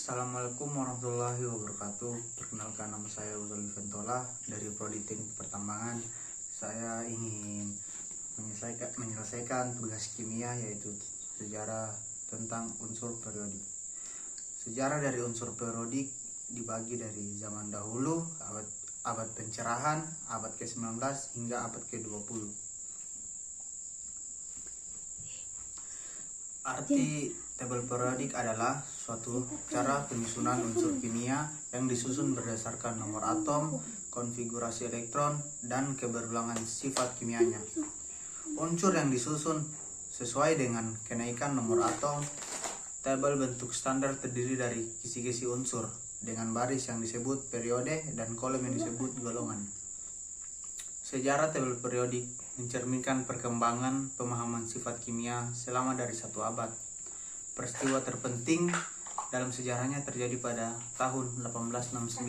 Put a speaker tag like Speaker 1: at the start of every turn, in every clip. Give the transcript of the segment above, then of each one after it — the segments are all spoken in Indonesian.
Speaker 1: Assalamualaikum warahmatullahi wabarakatuh. Perkenalkan, nama saya Uzul Ventola dari Prodi Teknik Pertambangan. Saya ingin menyelesaikan tugas kimia, yaitu sejarah tentang unsur periodik. Sejarah dari unsur periodik dibagi dari zaman dahulu, abad pencerahan, abad ke-19 hingga abad ke-20. Arti tabel periodik adalah suatu cara penyusunan unsur kimia yang disusun berdasarkan nomor atom, konfigurasi elektron, dan keberulangan sifat kimianya. Unsur yang disusun sesuai dengan kenaikan nomor atom. Tabel bentuk standar terdiri dari kisi-kisi unsur dengan baris yang disebut periode dan kolom yang disebut golongan. Sejarah tabel periodik mencerminkan perkembangan pemahaman sifat kimia selama dari satu abad. Peristiwa terpenting dalam sejarahnya terjadi pada tahun 1869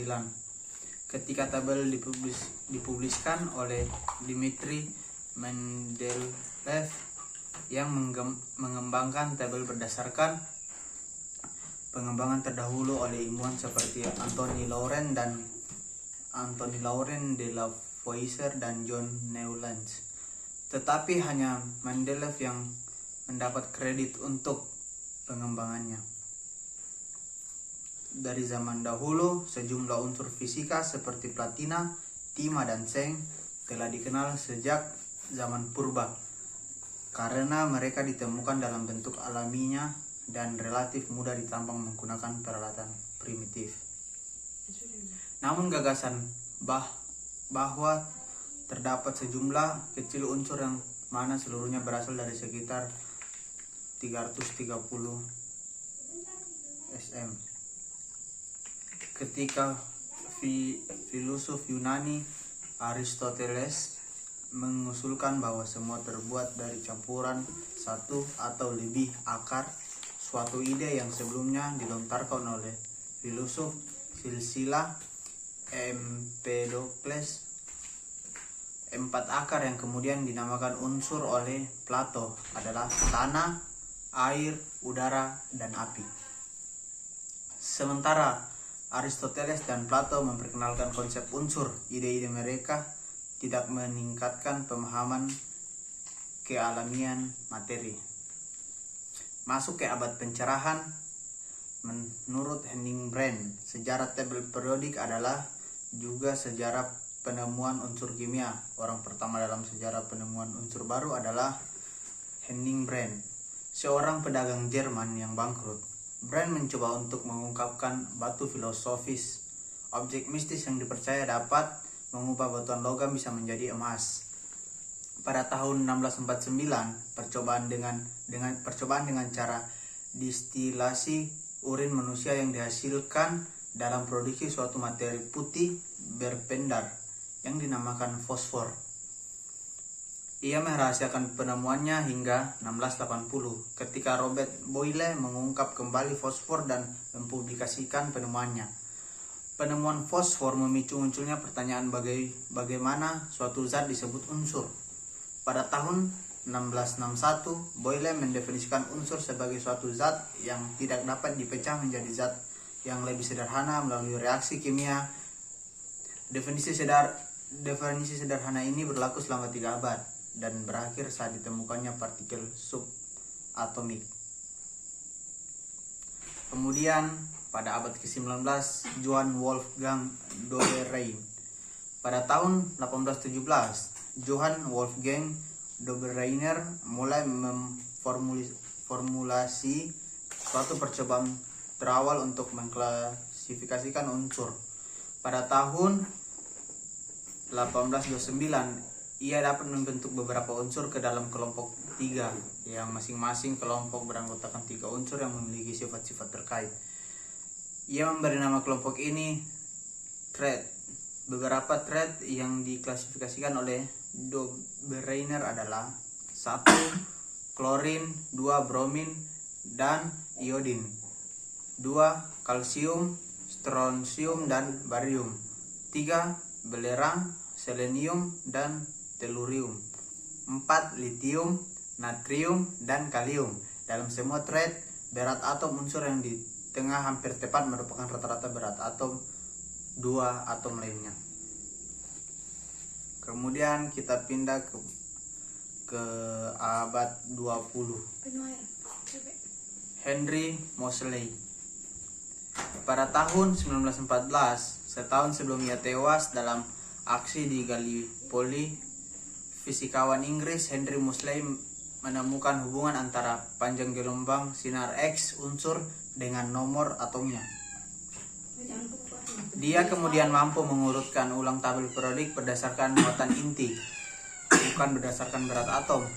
Speaker 1: ketika tabel dipubliskan oleh Dmitri Mendeleev yang mengembangkan tabel berdasarkan pengembangan terdahulu oleh ilmuwan seperti Anthony Lorentz de Lavoisier dan John Newlands. Tetapi hanya Mendeleev yang mendapat kredit untuk pengembangannya. Dari zaman dahulu, sejumlah unsur fisika seperti platina, timah, dan seng telah dikenal sejak zaman purba karena mereka ditemukan dalam bentuk alaminya dan relatif mudah ditambang menggunakan peralatan primitif. Namun gagasan bahwa terdapat sejumlah kecil unsur yang mana seluruhnya berasal dari sekitar 330 sm. Ketika filosof Yunani Aristoteles mengusulkan bahwa semua terbuat dari campuran satu atau lebih akar, suatu ide yang sebelumnya dilontarkan oleh filosof Silsilah Empedokles. 4 akar yang kemudian dinamakan unsur oleh Plato adalah tanah, air, udara, dan api. Sementara Aristoteles dan Plato memperkenalkan konsep unsur, ide-ide mereka tidak meningkatkan pemahaman kealamian materi. Masuk ke abad pencerahan, menurut Henning Brand, sejarah tabel periodik adalah juga sejarah penemuan unsur kimia. Orang pertama dalam sejarah penemuan unsur baru adalah Henning Brand, seorang pedagang Jerman yang bangkrut. Brand mencoba untuk mengungkapkan batu filosofis, objek mistis yang dipercaya dapat mengubah batuan logam bisa menjadi emas. Pada tahun 1649, percobaan dengan cara distilasi urin manusia yang dihasilkan dalam produksi suatu materi putih berpendar yang dinamakan fosfor. Ia merahasiakan penemuannya hingga 1680 ketika Robert Boyle mengungkap kembali fosfor dan mempublikasikan penemuannya. Penemuan fosfor memicu munculnya pertanyaan bagaimana suatu zat disebut unsur. Pada tahun 1661, Boyle mendefinisikan unsur sebagai suatu zat yang tidak dapat dipecah menjadi zat yang lebih sederhana melalui reaksi kimia. Definisi sederhana ini berlaku selama 3 abad dan berakhir saat ditemukannya partikel subatomik. Kemudian pada abad ke-19, Johann Wolfgang Dobereiner. Pada tahun 1817, Johann Wolfgang Dobereiner mulai memformulasi suatu percobaan terawal untuk mengklasifikasikan unsur. Pada tahun 1829, ia dapat membentuk beberapa unsur ke dalam kelompok 3, yang masing-masing kelompok beranggotakan 3 unsur yang memiliki sifat-sifat terkait. Ia memberi nama kelompok ini trait. Beberapa trait yang diklasifikasikan oleh Dobereiner adalah 1. Klorin, 2. Bromin dan iodin, 2. Kalsium, strontium dan barium, 3. Belerang, selenium dan telurium, 4. Litium, natrium dan kalium. Dalam semua trait, berat atom unsur yang tengah hampir tepat merupakan rata-rata berat atom dua atom lainnya. Kemudian kita pindah ke abad 20. Henry Moseley. Pada tahun 1914, setahun sebelum ia tewas dalam aksi di Gallipoli, fisikawan Inggris Henry Moseley menemukan hubungan antara panjang gelombang sinar X unsur dengan nomor atomnya. Dia kemudian mampu mengurutkan ulang tabel periodik berdasarkan muatan inti, bukan berdasarkan berat atom.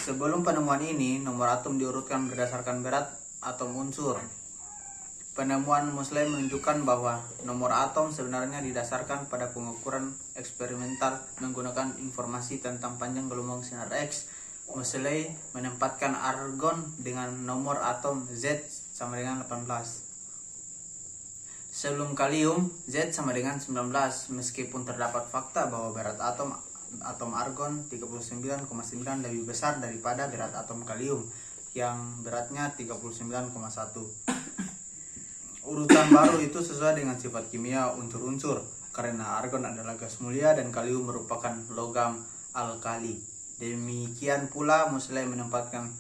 Speaker 1: Sebelum penemuan ini, nomor atom diurutkan berdasarkan berat atom unsur. Penemuan Moseley menunjukkan bahwa nomor atom sebenarnya didasarkan pada pengukuran eksperimental menggunakan informasi tentang panjang gelombang sinar X. Moseley menempatkan argon dengan nomor atom Z sama dengan 18. Sebelum kalium, Z sama dengan 19, meskipun terdapat fakta bahwa berat atom argon 39,9 lebih besar daripada berat atom kalium yang beratnya 39,1. Urutan baru itu sesuai dengan sifat kimia unsur-unsur, karena argon adalah gas mulia dan kalium merupakan logam alkali. Demikian pula Moseley menempatkan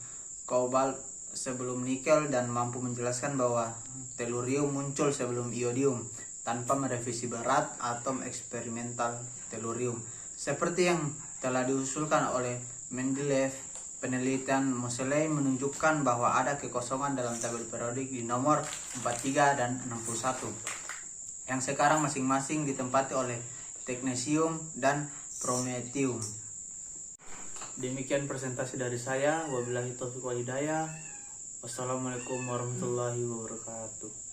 Speaker 1: kobalt sebelum nikel dan mampu menjelaskan bahwa tellurium muncul sebelum iodium tanpa merevisi berat atom eksperimental tellurium. Seperti yang telah diusulkan oleh Mendeleev, penelitian Moseley menunjukkan bahwa ada kekosongan dalam tabel periodik di nomor 43 dan 61 yang sekarang masing-masing ditempati oleh teknetium dan promethium. Demikian presentasi dari saya. Wabillahi taufiq wal hidayah. Wassalamualaikum warahmatullahi wabarakatuh.